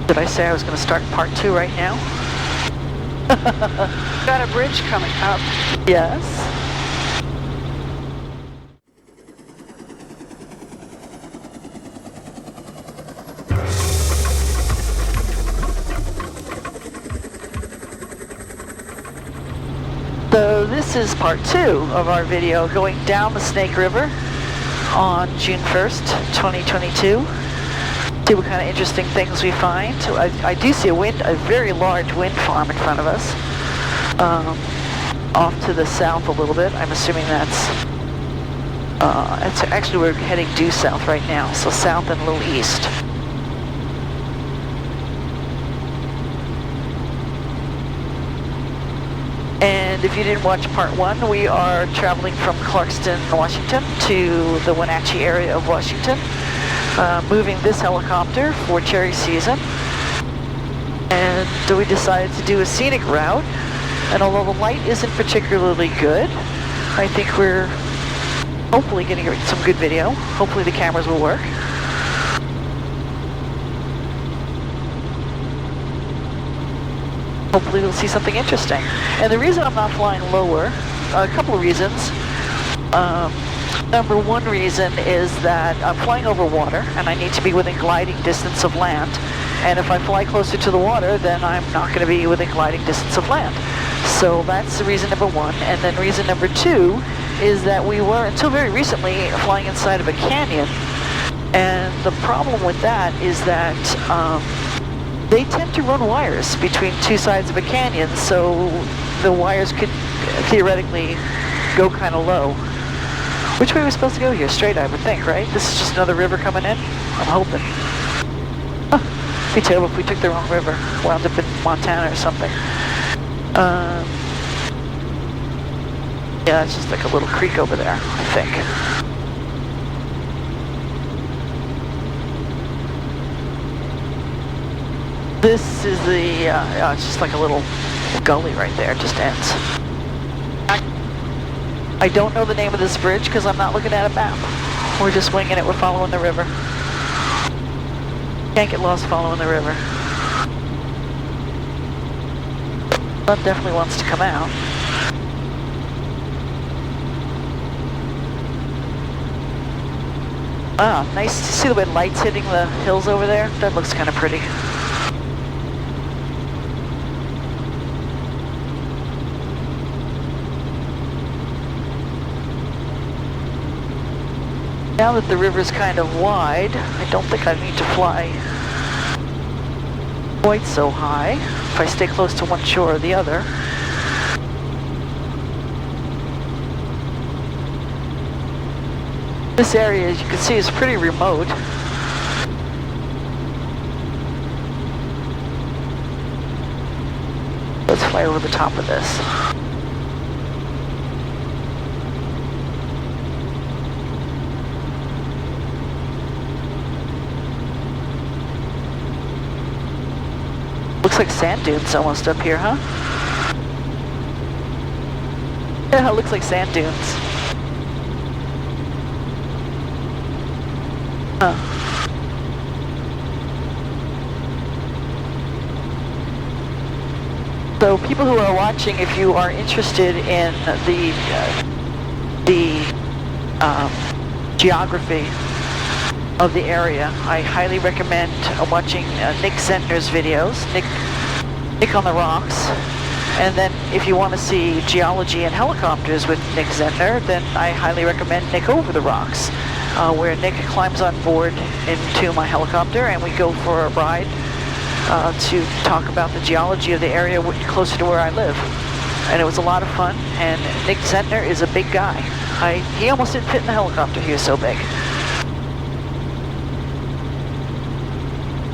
Did I say I was going to start part 2 right now? Got a bridge coming up. Yes. So this is part 2 of our video going down the Snake River on June 1st, 2022. See what kind of interesting things we find. I do see a very large wind farm in front of us. Off to the south a little bit. I'm assuming that's actually we're heading due south right now, so south and a little east. And if you didn't watch part 1, we are traveling from Clarkston, Washington to the Wenatchee area of Washington, moving this helicopter for cherry season. And we decided to do a scenic route, and although the light isn't particularly good, I think we're hopefully getting some good video. Hopefully the cameras will work. Hopefully we'll see something interesting. And the reason I'm not flying lower, a couple of reasons. Number one reason is that I'm flying over water and I need to be within gliding distance of land. And if I fly closer to the water, then I'm not going to be within gliding distance of land. So that's the reason number one. And then reason number two is that we were, until very recently, flying inside of a canyon. And the problem with that is that they tend to run wires between two sides of a canyon, so the wires could theoretically go kind of low. Which way are we supposed to go here? Straight, I would think, right? This is just another river coming in? I'm hoping. Huh. Be terrible if we took the wrong river, wound up in Montana or something. Yeah, it's just like a little creek over there, I think. This is the, it's just like a little gully right there, it just ends. I don't know the name of this bridge because I'm not looking at a map. We're just winging it, we're following the river. Can't get lost following the river. Sun definitely wants to come out. Ah, nice to see the way light's hitting the hills over there. That looks kind of pretty. Now that the river's kind of wide, I don't think I need to fly quite so high if I stay close to one shore or the other. This area, as you can see, is pretty remote. Let's fly over the top of this. Looks like sand dunes almost up here, huh? Yeah, it looks like sand dunes. Huh. So people who are watching, if you are interested in the geography of the area, I highly recommend watching Nick Zentner's videos, Nick on the Rocks. And then if you want to see geology and helicopters with Nick Zentner, then I highly recommend Nick Over the Rocks, where Nick climbs on board into my helicopter and we go for a ride to talk about the geology of the area closer to where I live. And it was a lot of fun, and Nick Zentner is a big guy. He almost didn't fit in the helicopter, he was so big.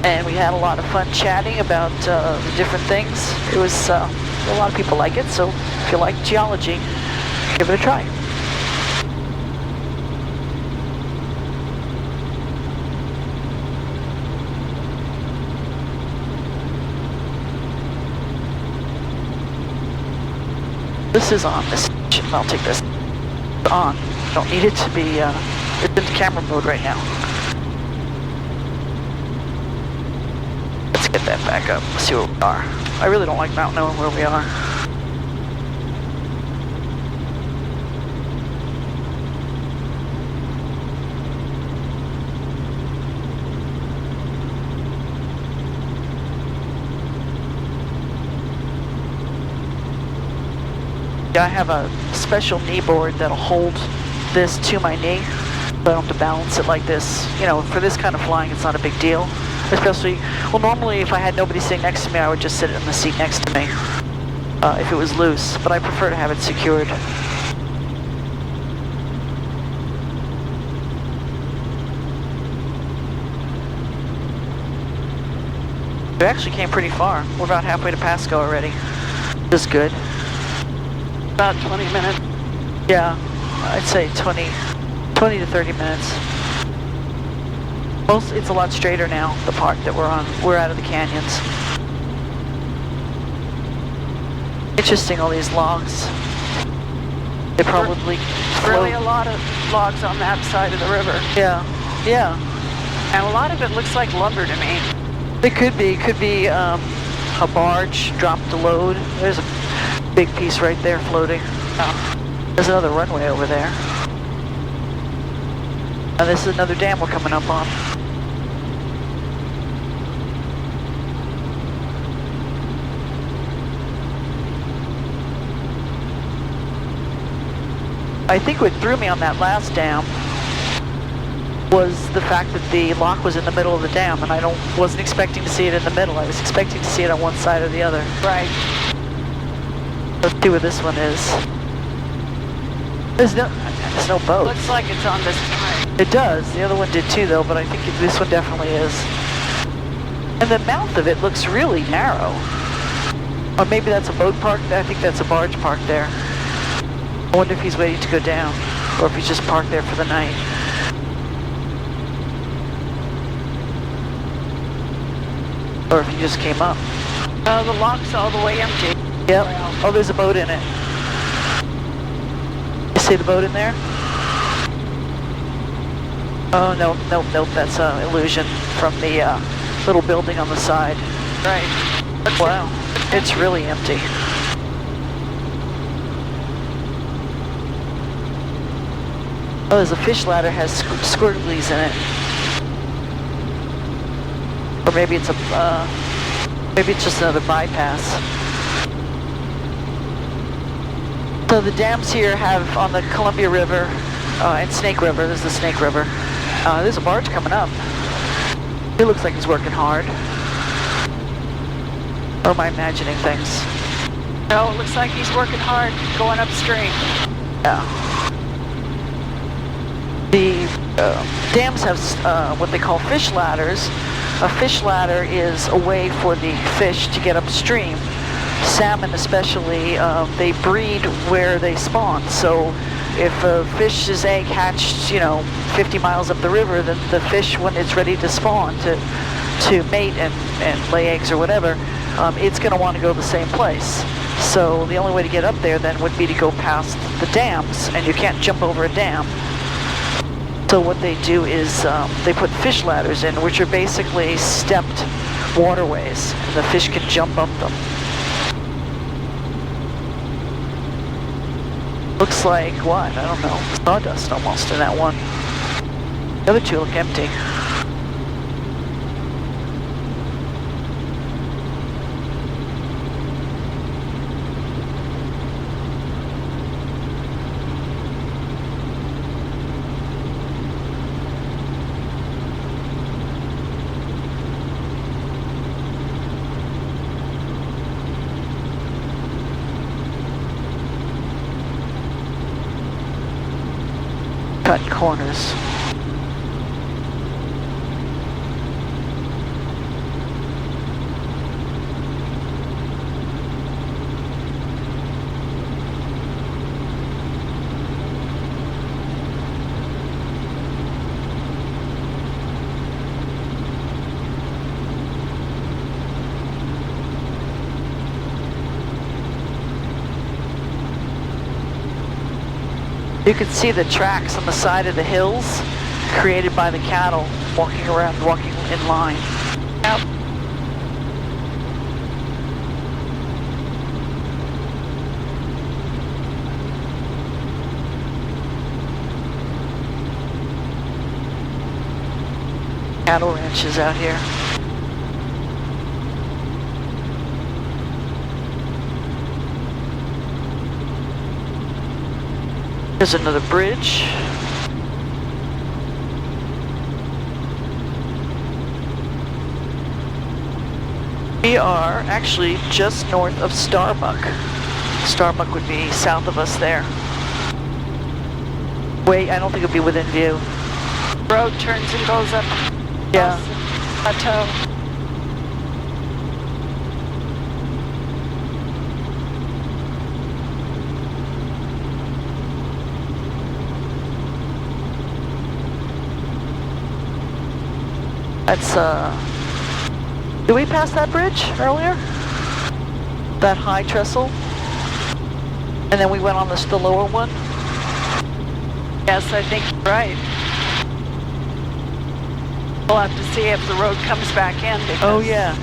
And we had a lot of fun chatting about the different things. It was, a lot of people like it, so if you like geology, give it a try. This is on, this station. I'll take this on. Don't need it to be, it's in camera mode right now. Get that back up, see where we are. I really don't like not knowing where we are. I have a special knee board that'll hold this to my knee, so I don't have to balance it like this. You know, for this kind of flying, it's not a big deal. Especially, well, normally if I had nobody sitting next to me, I would just sit in the seat next to me if it was loose, but I prefer to have it secured. We actually came pretty far. We're about halfway to Pasco already. This is good. About 20 minutes. Yeah, I'd say 20 to 30 minutes. It's a lot straighter now, the part that we're on. We're out of the canyons. Interesting, all these logs. They probably Really float. a lot of logs on that side of the river. Yeah, yeah. And a lot of it looks like lumber to me. It could be a barge dropped the load. There's a big piece right there floating. Oh. There's another runway over there. And this is another dam we're coming up on. I think what threw me on that last dam was the fact that the lock was in the middle of the dam, and I wasn't expecting to see it in the middle. I was expecting to see it on one side or the other. Right. Let's see where this one is. There's no boat. Looks like it's on this side. It does. The other one did too, though, but I think this one definitely is. And the mouth of it looks really narrow. Or maybe that's a boat park. I think that's a barge park there. I wonder if he's waiting to go down, or if he's just parked there for the night. Or if he just came up. The lock's all the way empty. Yep. Wow. Oh, there's a boat in it. You see the boat in there? Oh, no, nope, that's an illusion from the little building on the side. Right. Wow, it's really empty. Oh, there's a fish ladder, has squirglies in it. Or maybe it's just another bypass. So the dams here have, on the Columbia River and Snake River, there's the Snake River, there's a barge coming up. He looks like he's working hard. Or am I imagining things? No, it looks like he's working hard going upstream. Yeah. The dams have what they call fish ladders. A fish ladder is a way for the fish to get upstream. Salmon especially, they breed where they spawn. So if a fish's egg hatched, 50 miles up the river, then the fish, when it's ready to spawn, to mate and lay eggs or whatever, it's going to want to go the same place. So the only way to get up there then would be to go past the dams, and you can't jump over a dam. So what they do is they put fish ladders in, which are basically stepped waterways, and the fish can jump up them. Looks like what? I don't know. Sawdust almost in that one. The other two look empty. Cutting corners. You can see the tracks on the side of the hills created by the cattle walking in line. Yep. Cattle ranches out here. There's another bridge. We are actually just north of Starbuck. Starbuck would be south of us there. Wait, I don't think it'll be within view. Road turns and goes up. Yeah. Plateau. That's, did we pass that bridge earlier? That high trestle? And then we went on the lower one? Yes, I think you're right. We'll have to see if the road comes back in. Because, Oh yeah,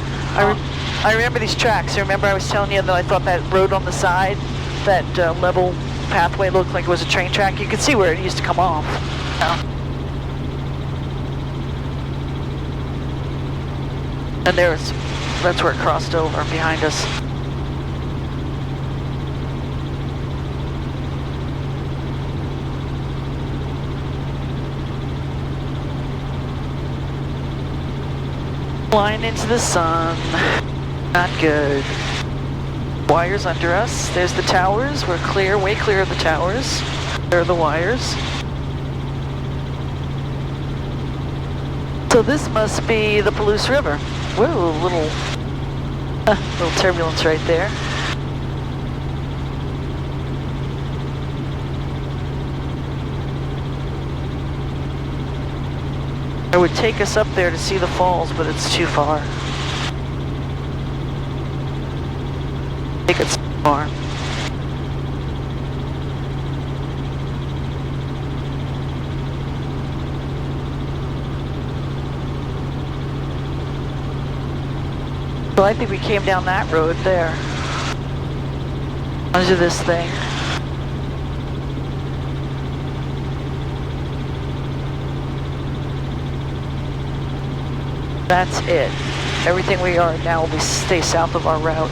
I remember these tracks. I remember I was telling you that I thought that road on the side, that level pathway looked like it was a train track. You could see where it used to come off. And that's where it crossed over behind us. Flying into the sun. Not good. Wires under us. There's the towers. We're clear, way clear of the towers. There are the wires. So this must be the Bleu River. Whoa, little turbulence right there. I would take us up there to see the falls, but it's too far. I think it's too far. So I think we came down that road there. Under this thing. That's it. Everything we are now will stay south of our route.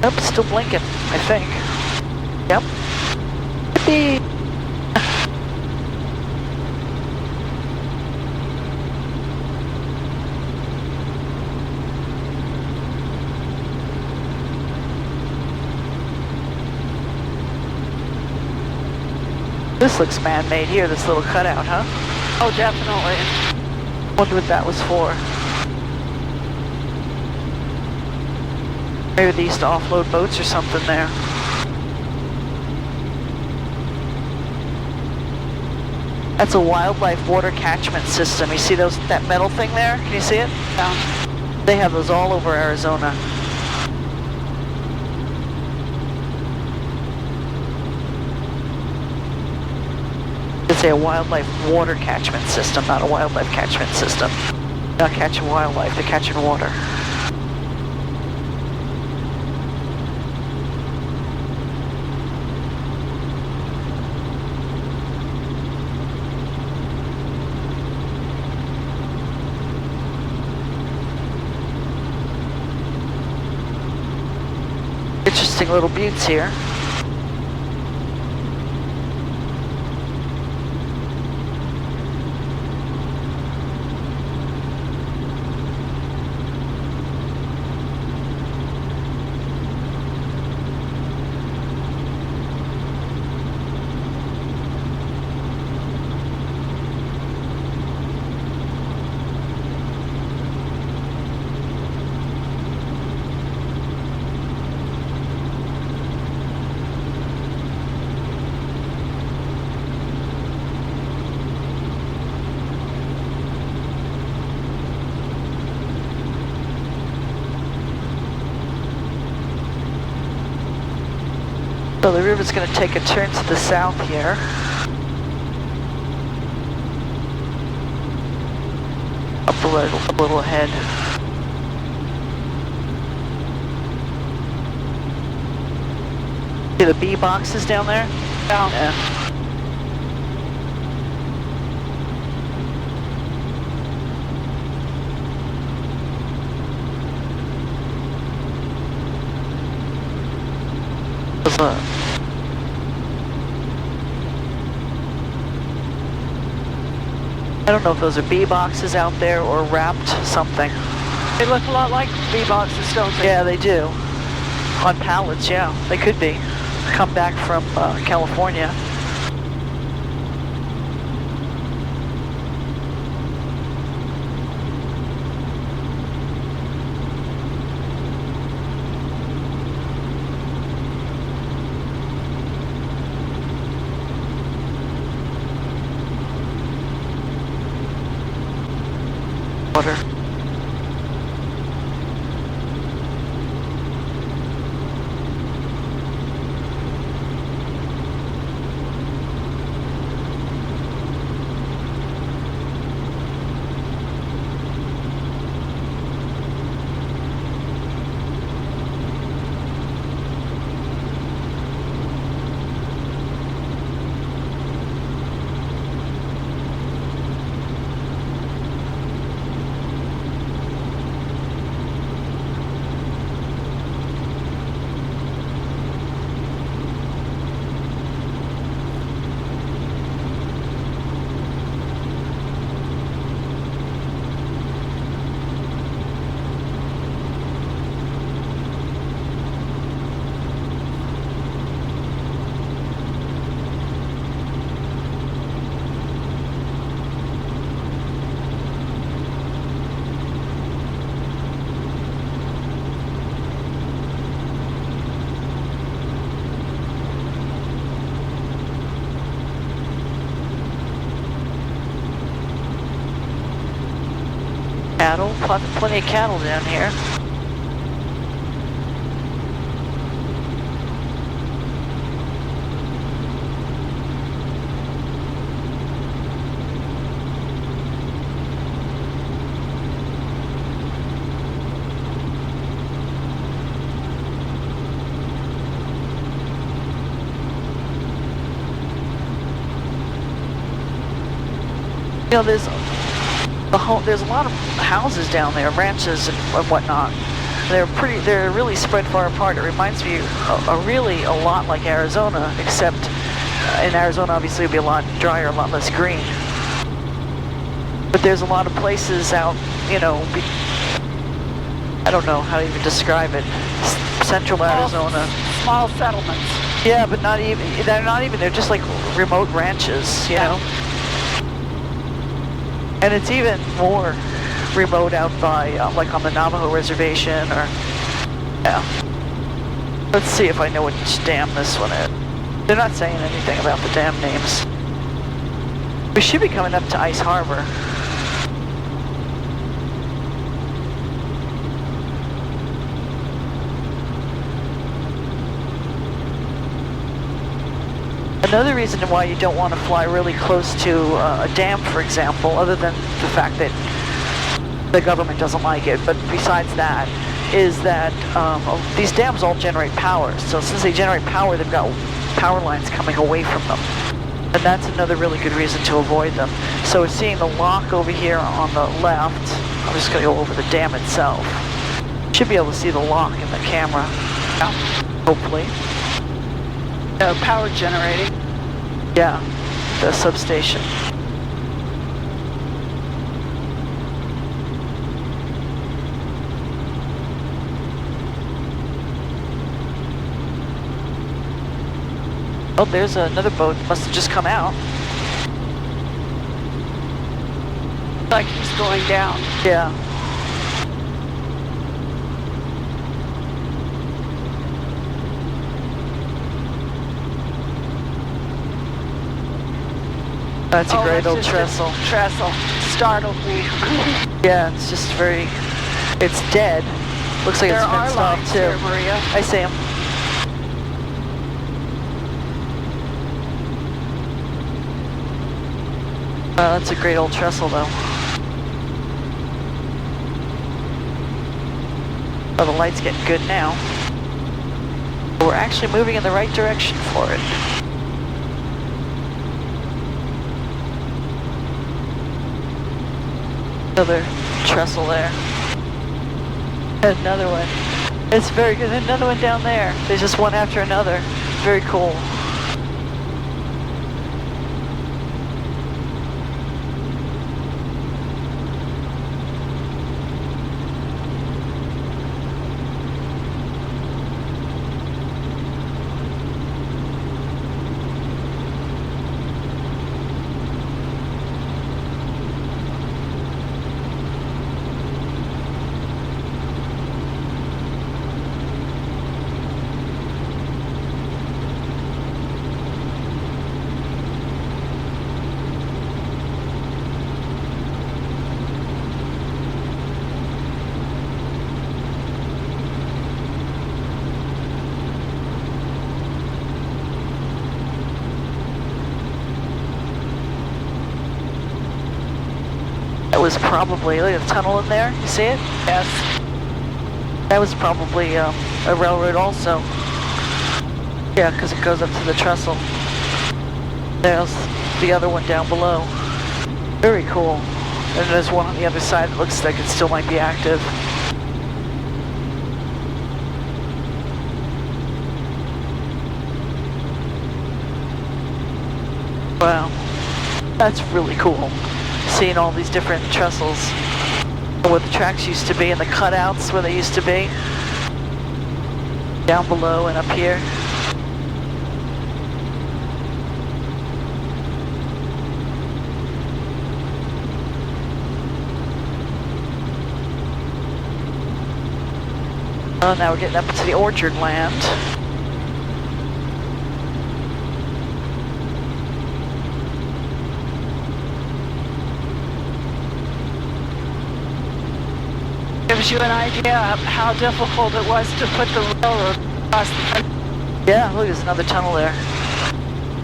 Nope, still blinking, I think. Yep. Yippee! This looks man-made here, this little cutout, huh? Oh, definitely. Wonder what that was for. Maybe they used to offload boats or something there. That's a wildlife water catchment system. You see that metal thing there? Can you see it? Yeah. They have those all over Arizona. It's a wildlife water catchment system, not a wildlife catchment system. Not catching wildlife, they're catching water. Interesting little buttes here. So the river's going to take a turn to the south here. Up a little ahead. See the B boxes down there? Yeah. I don't know if those are bee boxes out there or wrapped something. They look a lot like bee boxes, don't they? Yeah, they do. On pallets, yeah, they could be. Come back from California. Water. Cattle, plenty of cattle down here. You know, there's a lot of houses down there, ranches and whatnot. They're really spread far apart. It reminds me really a lot like Arizona, except in Arizona obviously it'd be a lot drier, a lot less green. But there's a lot of places out, you know, I don't know how to even describe it. Central Arizona. Small settlements. Yeah, but they're just like remote ranches, you know. And it's even more remote out by, like on the Navajo reservation, or, yeah. Let's see if I know which dam this one is. They're not saying anything about the dam names. We should be coming up to Ice Harbor. Another reason why you don't want to fly really close to a dam, for example, other than the fact that the government doesn't like it, but besides that, is that these dams all generate power. So since they generate power, they've got power lines coming away from them. And that's another really good reason to avoid them. So seeing the lock over here on the left, I'm just going to go over the dam itself. Should be able to see the lock in the camera, hopefully. Power generating. Yeah, the substation. Oh, there's another boat. Must have just come out. Like he's going down. Yeah. That's a great old trestle. Trestle. Startled me. Yeah, it's just it's dead. Looks like it's fenced off too. There are lines here, Maria. I see them. That's a great old trestle though. Oh, the light's getting good now. We're actually moving in the right direction for it. Another trestle there. Another one. It's very good. Another one down there. There's just one after another. Very cool. That was probably, look at the tunnel in there, you see it? Yes. That was probably a railroad also. Yeah, because it goes up to the trestle. There's the other one down below. Very cool. And there's one on the other side that looks like it still might be active. Wow, that's really cool. Seeing all these different trestles, where the tracks used to be and the cutouts where they used to be, down below and up here. Oh, now we're getting up into the orchard land. Gives you an idea of how difficult it was to put the railroad across the country. Yeah, look, there's another tunnel there.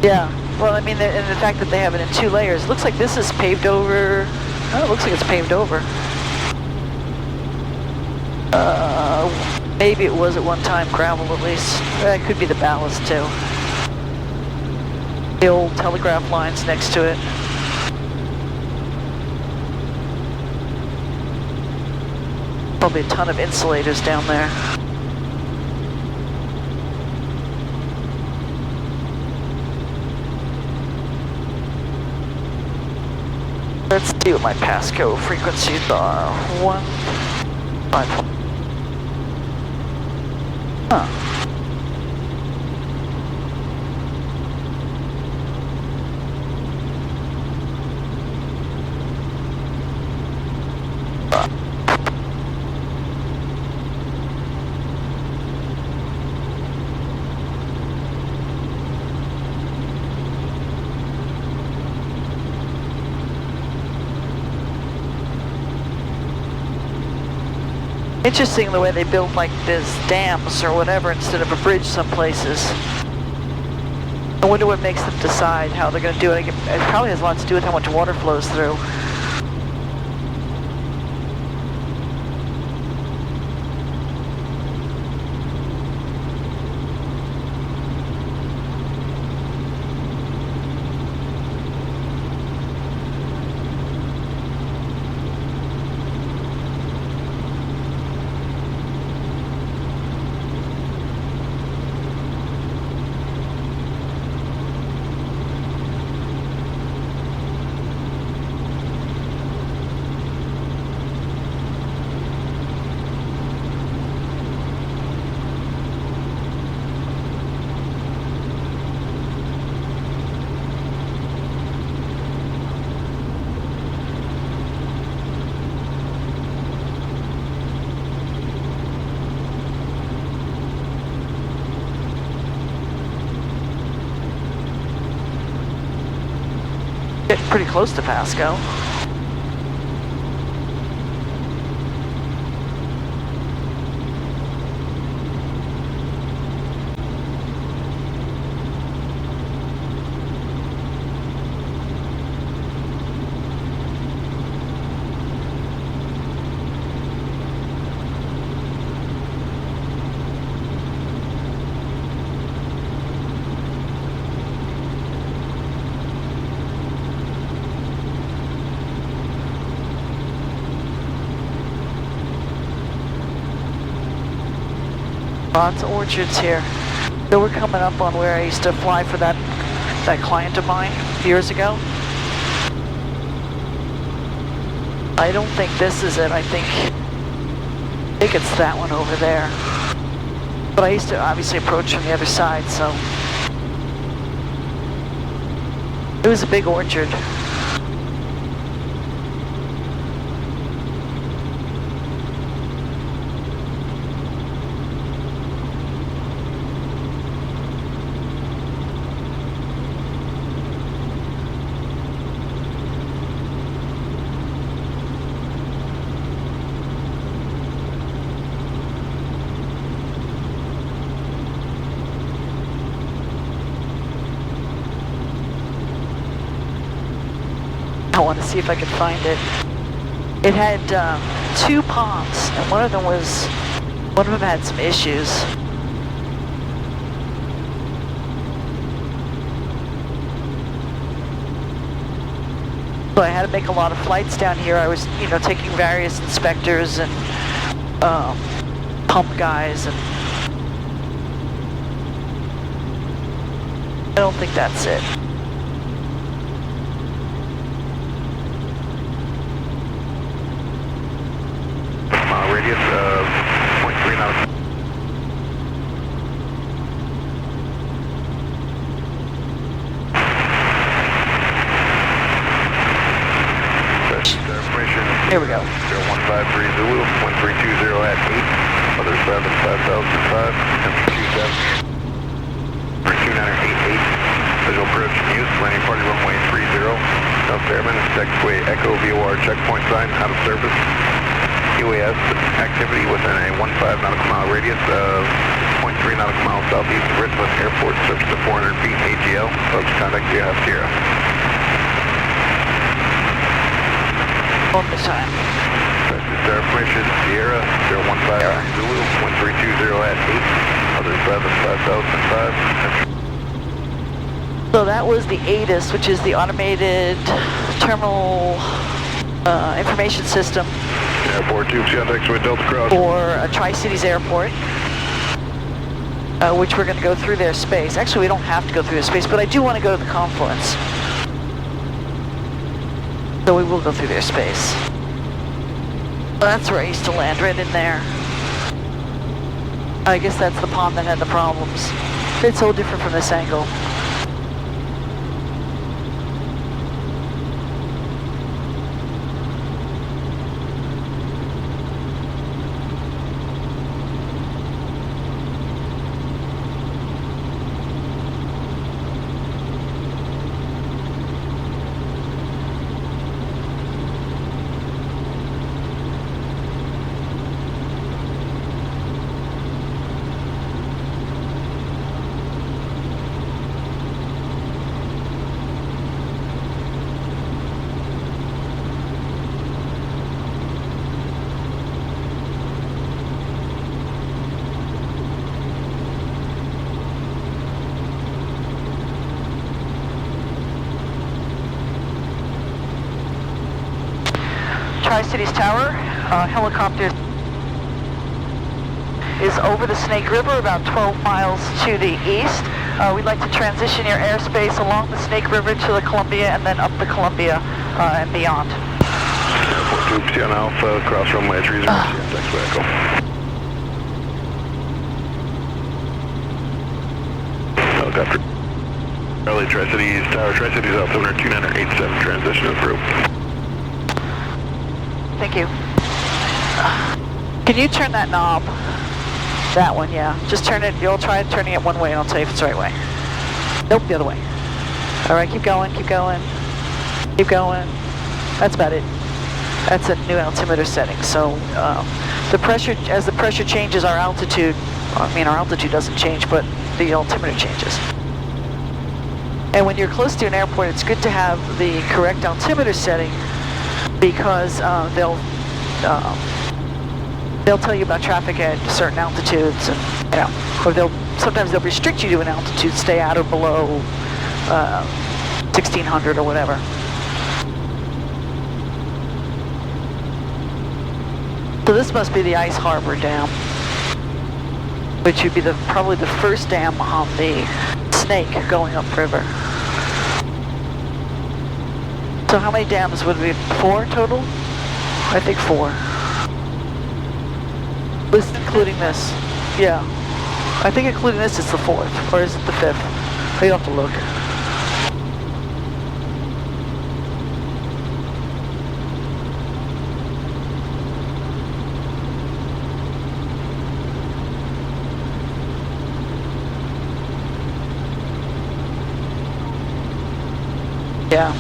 Yeah, well, I mean, and the fact that they have it in 2 layers. It looks like this is paved over. Oh, it looks like it's paved over. Maybe it was at one time gravel at least. That could be the ballast too. The old telegraph lines next to it. Probably a ton of insulators down there. Let's see what my passcode frequencies are. 1, 5. Huh. Interesting the way they build like this dams or whatever instead of a bridge some places. I wonder what makes them decide how they're going to do it. It probably has a lot to do with how much water flows through. Getting pretty close to Pasco. Lots of orchards here. So we're coming up on where I used to fly for that client of mine years ago. I don't think this is it. I think it's that one over there. But I used to obviously approach from the other side, so it was a big orchard. I want to see if I can find it. It had 2 ponds, and one of them had some issues. So I had to make a lot of flights down here. I was, taking various inspectors and pump guys, and I don't think that's it. Radius of 0.3 nautical. Here we go. 0153 Zulu, 1320 at 8, other 7, 5005, temperature 27, 2988, visual approach news, landing party runway 30, South Fairman, taxiway Echo VOR checkpoint sign, out of service. UAS activity within a 15 nautical mile radius of 0.3 nautical miles southeast of Richmond Airport, subject to 400 feet AGL, folks contact Sierra Sierra. One more time. Star information, Sierra 015 Zulu, 1320 at 8, other 7, 5005. So that was the ATIS, which is the Automated Terminal Information System. Airport tubes, contact with Delta Cross. For a Tri-Cities airport, which we're going to go through their space. Actually, we don't have to go through their space, but I do want to go to the confluence. So we will go through their space. That's where I used to land, right in there. I guess that's the pond that had the problems. It's so different from this angle. Tri-Cities Tower, helicopter is over the Snake River, about 12 miles to the east. We'd like to transition your airspace along the Snake River to the Columbia and then up the Columbia and beyond. Airport tubes, Sierra Alpha, cross runway 30, taxiway Echo. Helicopter. Early Tri-Cities Tower, Tri-Cities altimeter 2987, transition approved. Thank you. Can you turn that knob? That one, yeah. Just turn it, you'll try turning it one way and I'll tell you if it's the right way. Nope, the other way. All right, keep going, keep going. Keep going. That's about it. That's a new altimeter setting. So the pressure, as the pressure changes, our altitude, I mean our altitude doesn't change, but the altimeter changes. And when you're close to an airport, it's good to have the correct altimeter setting because they'll tell you about traffic at certain altitudes, and or sometimes they'll restrict you to an altitude, stay at or below 1600 or whatever. So this must be the Ice Harbor Dam. which would be probably the first dam on the Snake going upriver. So how many dams would it be? 4 total? I think 4. This including this. Yeah. I think including this is the 4th, or is it the 5th? You have to look. Yeah.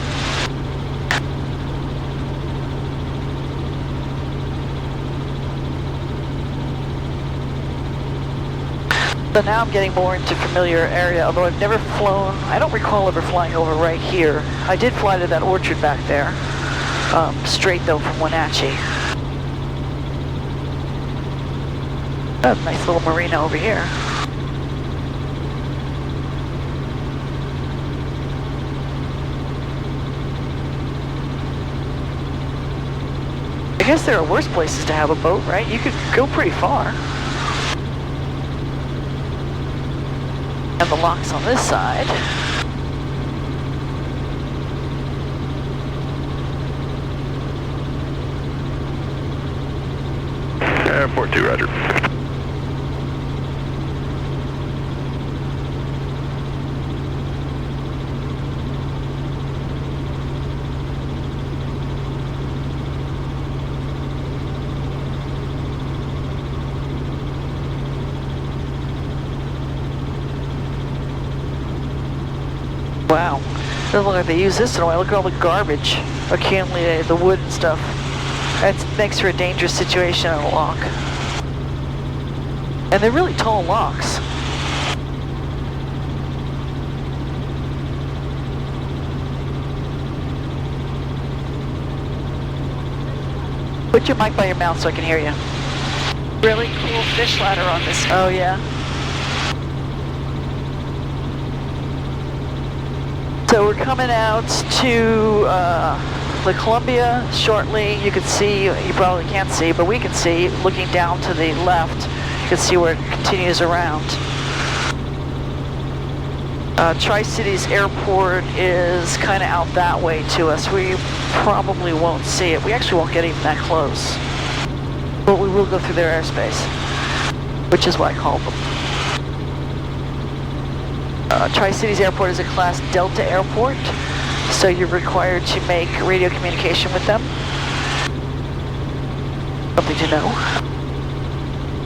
So now I'm getting more into familiar area, although I've never flown, I don't recall ever flying over right here. I did fly to that orchard back there, straight though from Wenatchee. Oh, nice little marina over here. I guess there are worse places to have a boat, right? You could go pretty far. And the lock's on this side. Port 2, roger. Wow, doesn't look like they use this in a while. Look at all the garbage accumulated, the wood and stuff. That makes for a dangerous situation on a lock. And they're really tall locks. Put your mic by your mouth so I can hear you. Really cool fish ladder on this. Oh yeah. So we're coming out to the Columbia shortly. You can see, you probably can't see, but we can see, looking down to the left, you can see where it continues around. Tri-Cities Airport is kind of out that way to us. We probably won't see it. We actually won't get even that close. But we will go through their airspace, which is what I call them. Tri-Cities Airport is a Class Delta airport, so you're required to make radio communication with them. Something to know,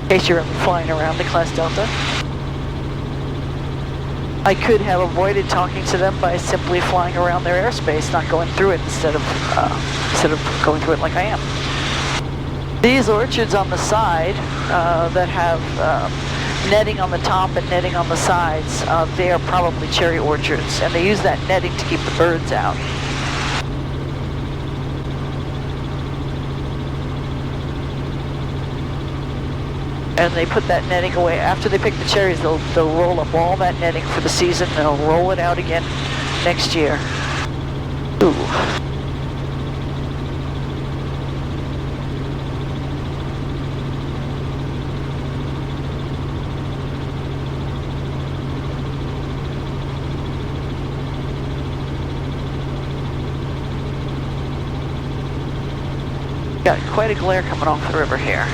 in case you're flying around the Class Delta. I could have avoided talking to them by simply flying around their airspace, not going through it instead of going through it like I am. These orchards on the side that have netting on the top and netting on the sides, they are probably cherry orchards, and they use that netting to keep the birds out. And they put that netting away. After they pick the cherries, they'll roll up all that netting for the season, and they'll roll it out again next year. Ooh. Got quite a glare coming off the river here.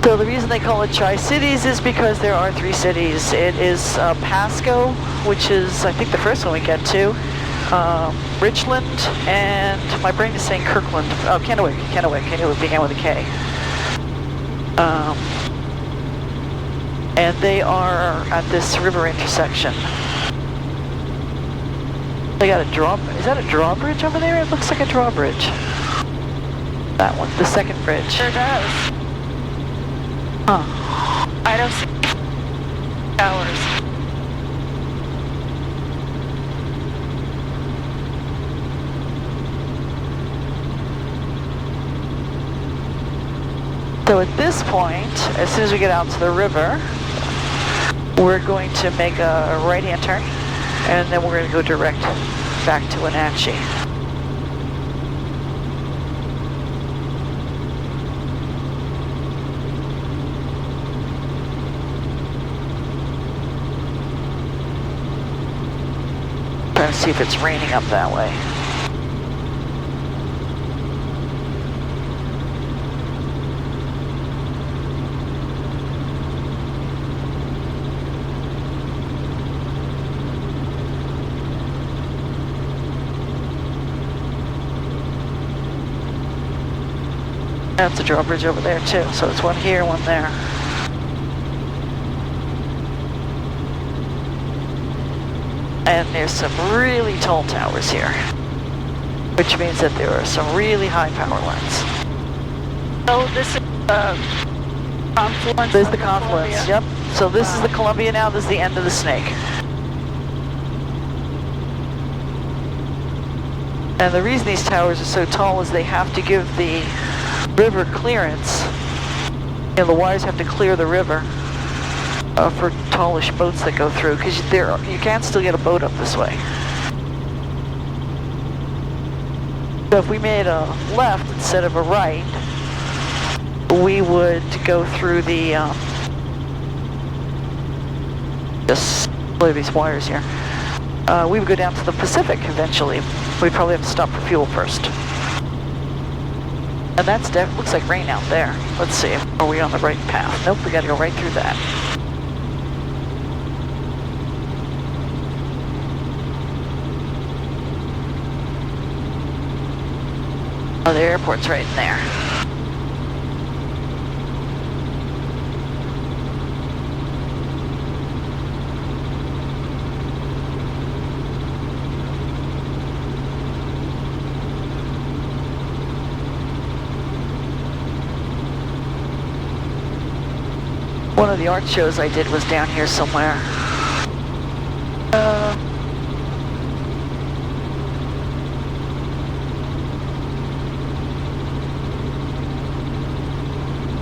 So the reason they call it Tri-Cities is because there are 3 cities. It is Pasco, which is, I think, the first one we get to, Richland, and my brain is saying Kirkland. Oh, Kennewick began with a K. And they are at this river intersection. They got a is that a drawbridge over there? It looks like a drawbridge. That one, the second bridge. Sure does. Huh. I don't see towers. So at this point, as soon as we get out to the river, we're going to make a right-hand turn, and then we're going to go direct back to Wenatchee. to see if it's raining up that way. That's a drawbridge over there too, so it's one here, one there. And there's some really tall towers here, which means that there are some really high power lines. So this is the confluence. This is of the confluence, Columbia. yep. So this is the Columbia now, this is the end of the Snake. And the reason these towers are so tall is they have to give the river clearance. You know, the wires have to clear the river for tallish boats that go through, because you can still get a boat up this way. So if we made a left instead of a right, we would go through the just look at these wires here. We would go down to the Pacific eventually. We'd probably have to stop for fuel first. And that's looks like rain out there. Let's see, are we on the right path? Nope, we gotta go right through that. Oh, the airport's right in there. One of the art shows I did was down here somewhere.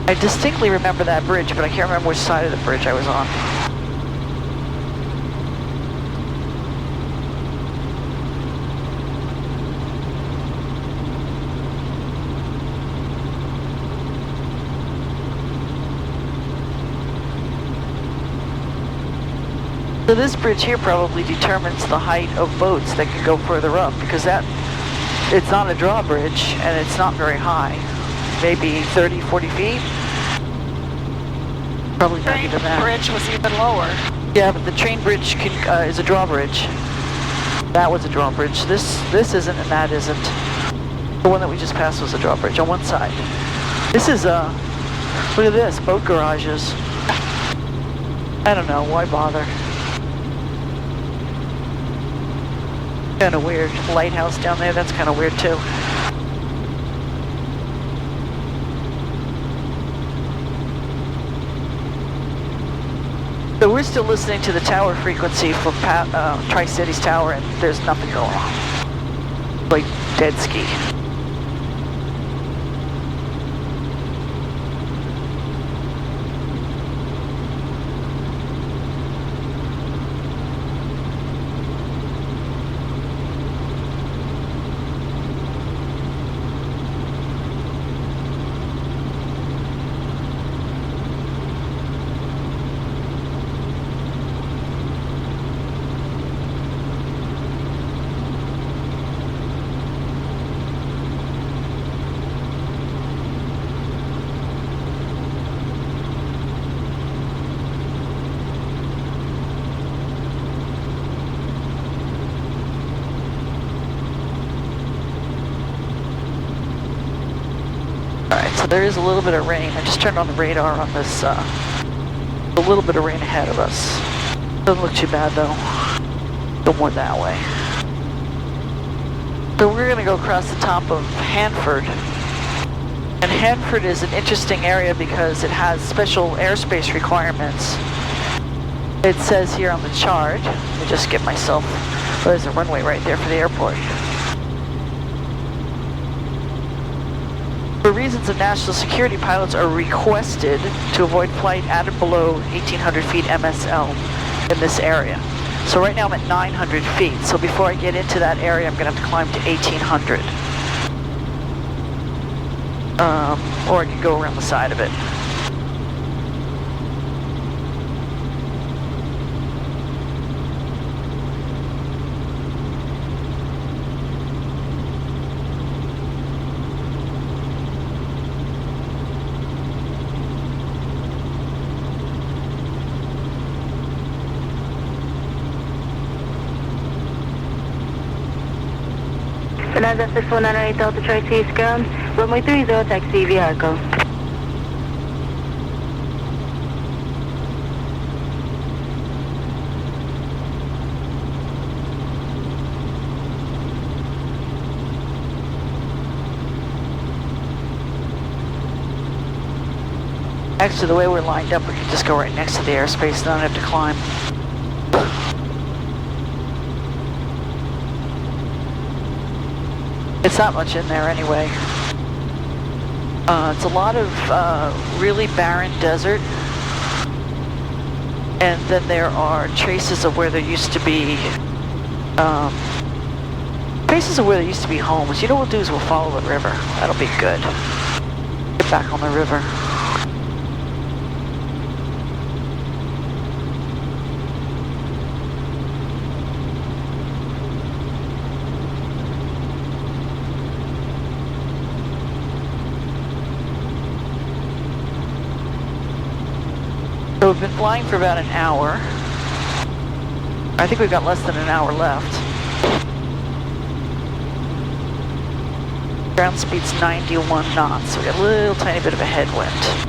I distinctly remember that bridge, but I can't remember which side of the bridge I was on. So this bridge here probably determines the height of boats that can go further up, because it's not a drawbridge and it's not very high. Maybe 30, 40 feet? Probably not even that. The bridge was even lower. Yeah, but the train bridge is a drawbridge. That was a drawbridge. This isn't and that isn't. The one that we just passed was a drawbridge on one side. This is look at this, boat garages. I don't know, why bother? Kind of weird. Lighthouse down there, that's kind of weird too. So we're still listening to the tower frequency from Tri-Cities Tower, and there's nothing going on. Like dead ski. So there is a little bit of rain. I just turned on the radar on this, a little bit of rain ahead of us. Doesn't look too bad though. Go more that way. So we're gonna go across the top of Hanford. And Hanford is an interesting area because it has special airspace requirements. It says here on the chart, let me just get myself, oh, there's a runway right there for the airport. For reasons of national security, pilots are requested to avoid flight at or below 1,800 feet MSL in this area. So right now I'm at 900 feet, so before I get into that area I'm going to have to climb to 1,800. Or I can go around the side of it. Another 6198 Delta Charlie East ground, runway 30, taxi via Echo. Actually, the way we're lined up, we can just go right next to the airspace and not have to climb. It's not much in there anyway. It's a lot of really barren desert. And then there are traces of where there used to be homes. You know what we'll do is we'll follow the river. That'll be good. Get back on the river. So we've been flying for about an hour. I think we've got less than an hour left. Ground speed's 91 knots, so we got a little tiny bit of a headwind.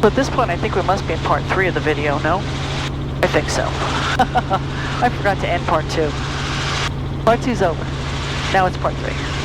So at this point, I think we must be in part 3 of the video, no? I think so. I forgot to end part 2. Part 2's over. Now it's part 3.